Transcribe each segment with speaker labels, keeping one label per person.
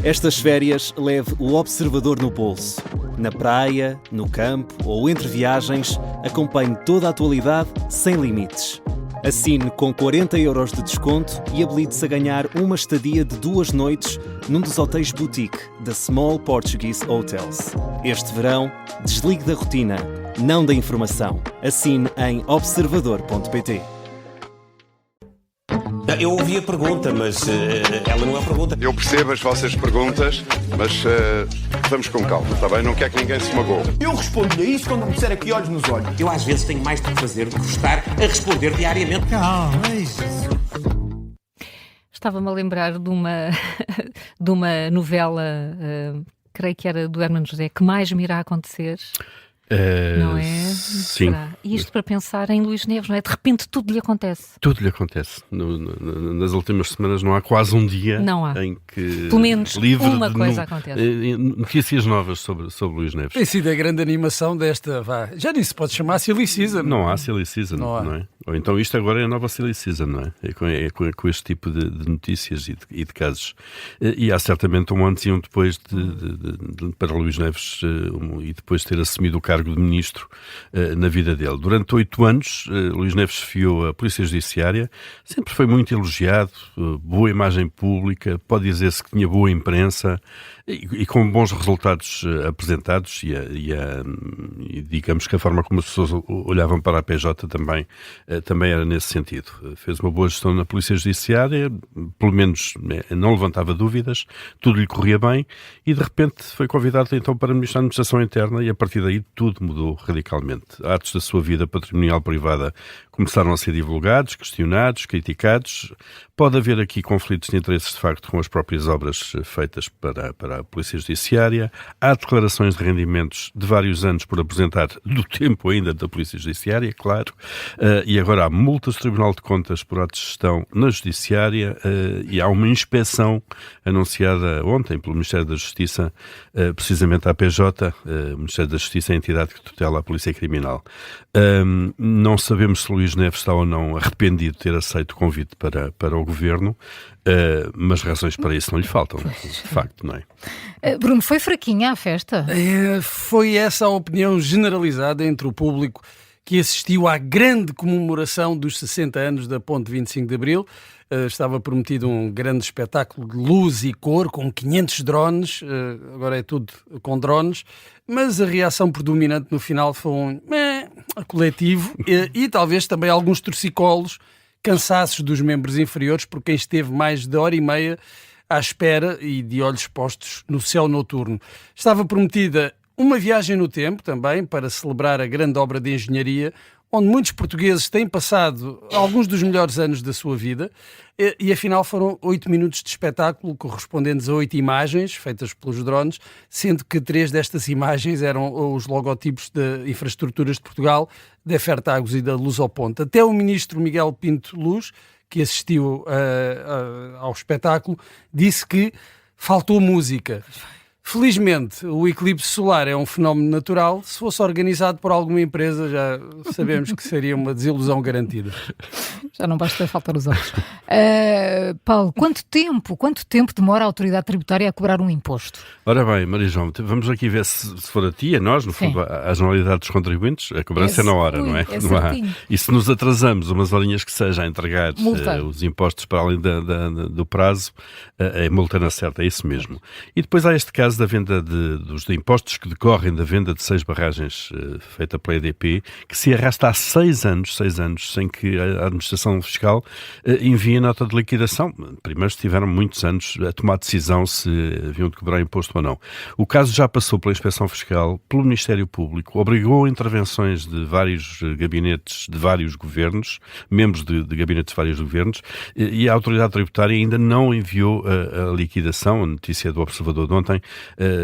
Speaker 1: Estas férias leve o Observador no bolso. Na praia, no campo ou entre viagens, acompanhe toda a atualidade sem limites. Assine com 40€ de desconto e habilite-se a ganhar uma estadia de 2 noites num dos hotéis boutique da Small Portuguese Hotels. Este verão, desligue da rotina, não da informação. Assine em observador.pt.
Speaker 2: Eu ouvi a pergunta, mas ela não é a pergunta.
Speaker 3: Eu percebo as vossas perguntas, mas vamos com calma, está bem? Não quer que ninguém se magoe.
Speaker 4: Eu respondo-lhe a isso quando me disser aqui olhos nos olhos.
Speaker 2: Eu às vezes tenho mais do que fazer do que estar a responder diariamente.
Speaker 5: Estava-me a lembrar de uma novela, creio que era do Hermano José, Que Mais Me Irá Acontecer. Não é?
Speaker 6: Sim.
Speaker 5: Será? E isto para pensar em Luís Neves, não é? De repente tudo lhe acontece.
Speaker 6: Tudo lhe acontece. Nas últimas semanas não há quase um dia em que...
Speaker 5: Pelo menos uma coisa acontece.
Speaker 6: Notícias novas sobre Luís Neves.
Speaker 7: Tem sido a grande animação desta... Já nem se pode chamar Silly Season.
Speaker 6: Não há Silly Season, não é? Ou então isto agora é a nova Silly Season, não é? Com este tipo de notícias e de casos. E há certamente um antes e um depois para Luís Neves e depois de ter assumido o cargo de ministro na vida dele. Durante 8 anos, Luís Neves fiou a Polícia Judiciária, sempre foi muito elogiado, boa imagem pública, pode dizer-se que tinha boa imprensa e com bons resultados apresentados e digamos que a forma como as pessoas olhavam para a PJ também era nesse sentido. Fez uma boa gestão na Polícia Judiciária, pelo menos não levantava dúvidas, tudo lhe corria bem e de repente foi convidado então para ministrar a Administração Interna e a partir daí tudo mudou radicalmente. Atos da sua vida patrimonial privada começaram a ser divulgados, questionados, criticados. Pode haver aqui conflitos de interesses, de facto, com as próprias obras feitas para a Polícia Judiciária. Há declarações de rendimentos de vários anos por apresentar do tempo ainda da Polícia Judiciária, claro. E agora há multas do Tribunal de Contas por atos de gestão na Judiciária e há uma inspeção anunciada ontem pelo Ministério da Justiça, precisamente à PJ. O Ministério da Justiça é a entidade que tutela a Polícia Criminal. Não sabemos se Luís Neves está ou não arrependido de ter aceito o convite para o Governo, mas razões para isso não lhe faltam, de facto, não é?
Speaker 5: Bruno, foi fraquinha a festa?
Speaker 7: Foi essa a opinião generalizada entre o público que assistiu à grande comemoração dos 60 anos da Ponte 25 de Abril. Estava prometido um grande espetáculo de luz e cor, com 500 drones, agora é tudo com drones, mas a reação predominante no final foi um coletivo e talvez também alguns torcicolos, cansaços dos membros inferiores, por quem esteve mais de hora e meia à espera e de olhos postos no céu noturno. Estava prometida uma viagem no tempo também para celebrar a grande obra de engenharia, onde muitos portugueses têm passado alguns dos melhores anos da sua vida e afinal foram 8 minutos de espetáculo correspondentes a 8 imagens feitas pelos drones, sendo que 3 destas imagens eram os logotipos de Infraestruturas de Portugal, da Fertagos e da Lusoponte. Até o ministro Miguel Pinto Luz, que assistiu ao espetáculo, disse que faltou música. Felizmente, o eclipse solar é um fenómeno natural. Se fosse organizado por alguma empresa, já sabemos que seria uma desilusão garantida.
Speaker 5: Já não basta faltar os olhos. Paulo, quanto tempo demora a autoridade tributária a cobrar um imposto?
Speaker 6: Ora bem, Maria João, vamos aqui ver se for a ti, a nós, no fundo, a generalidade dos contribuintes, a cobrança é na hora, não é? Não há. E se nos atrasamos umas horinhas que seja a entregar os impostos para além do prazo, a multa na certa, é isso mesmo. E depois há este caso da venda dos impostos que decorrem da venda de 6 barragens feita pela EDP, que se arrasta há 6 anos, sem que a Administração Fiscal envie nota de liquidação. Primeiro estiveram muitos anos a tomar decisão se haviam de cobrar imposto ou não. O caso já passou pela Inspeção Fiscal, pelo Ministério Público, obrigou intervenções de vários gabinetes de vários governos, membros de gabinetes de vários governos, e a Autoridade Tributária ainda não enviou a liquidação. A notícia do Observador de ontem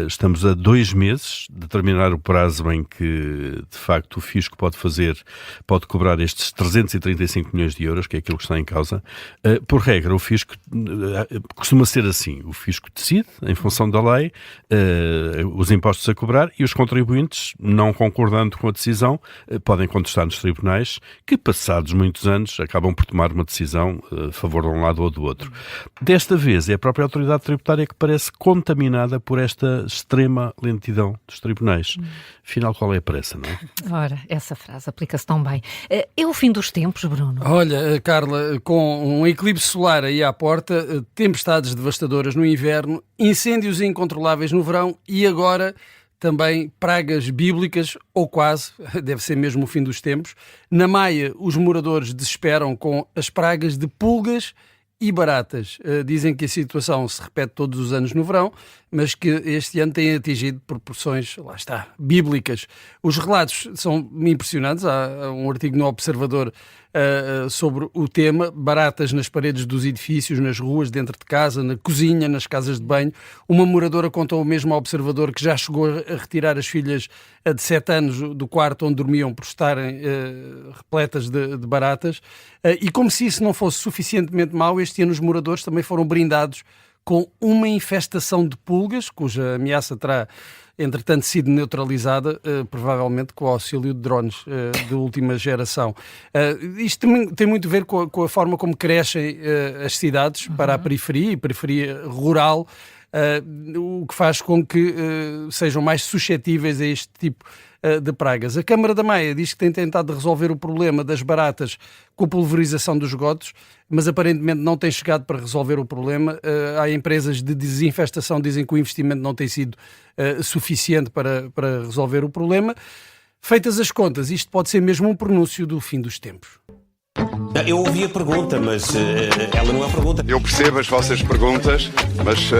Speaker 6: Estamos a 2 meses de terminar o prazo em que, de facto, o fisco pode cobrar estes 335 milhões de euros, que é aquilo que está em causa. Por regra, o fisco costuma ser assim. O fisco decide, em função da lei, os impostos a cobrar, e os contribuintes, não concordando com a decisão, podem contestar nos tribunais, que, passados muitos anos, acabam por tomar uma decisão a favor de um lado ou do outro. Desta vez, é a própria autoridade tributária que parece contaminada por esta extrema lentidão dos tribunais. Afinal, qual é a pressa, não é?
Speaker 5: Ora, essa frase aplica-se tão bem. É o fim dos tempos, Bruno?
Speaker 7: Olha, Carla, com um eclipse solar aí à porta, tempestades devastadoras no inverno, incêndios incontroláveis no verão e agora também pragas bíblicas, ou quase, deve ser mesmo o fim dos tempos. Na Maia, os moradores desesperam com as pragas de pulgas e baratas. Dizem que a situação se repete todos os anos no verão, mas que este ano tem atingido proporções, lá está, bíblicas. Os relatos são impressionantes. Há um artigo no Observador sobre o tema: baratas nas paredes dos edifícios, nas ruas, dentro de casa, na cozinha, nas casas de banho. Uma moradora contou mesmo ao Observador que já chegou a retirar as filhas de 7 anos do quarto onde dormiam por estarem repletas de baratas. E como se isso não fosse suficientemente mau, este ano os moradores também foram brindados com uma infestação de pulgas, cuja ameaça terá, entretanto, sido neutralizada, provavelmente com o auxílio de drones de última geração. Isto tem muito a ver com a forma como crescem as cidades para a periferia e periferia rural, o que faz com que sejam mais suscetíveis a este tipo de pragas. A Câmara da Maia diz que tem tentado resolver o problema das baratas com a pulverização dos esgotos, mas aparentemente não tem chegado para resolver o problema. Há empresas de desinfestação que dizem que o investimento não tem sido suficiente para resolver o problema. Feitas as contas, isto pode ser mesmo um pronúncio do fim dos tempos.
Speaker 2: Eu ouvi a pergunta, mas ela não é a pergunta.
Speaker 3: Eu percebo as vossas perguntas, mas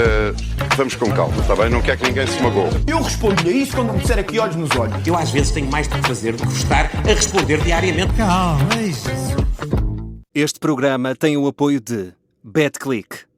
Speaker 3: vamos com calma, está bem? Não quer que ninguém se magoe.
Speaker 4: Eu respondo-lhe a isso quando me disser aqui olhos nos olhos.
Speaker 2: Eu às vezes tenho mais por fazer do que estar a responder diariamente.
Speaker 1: Este programa tem o apoio de BetClick.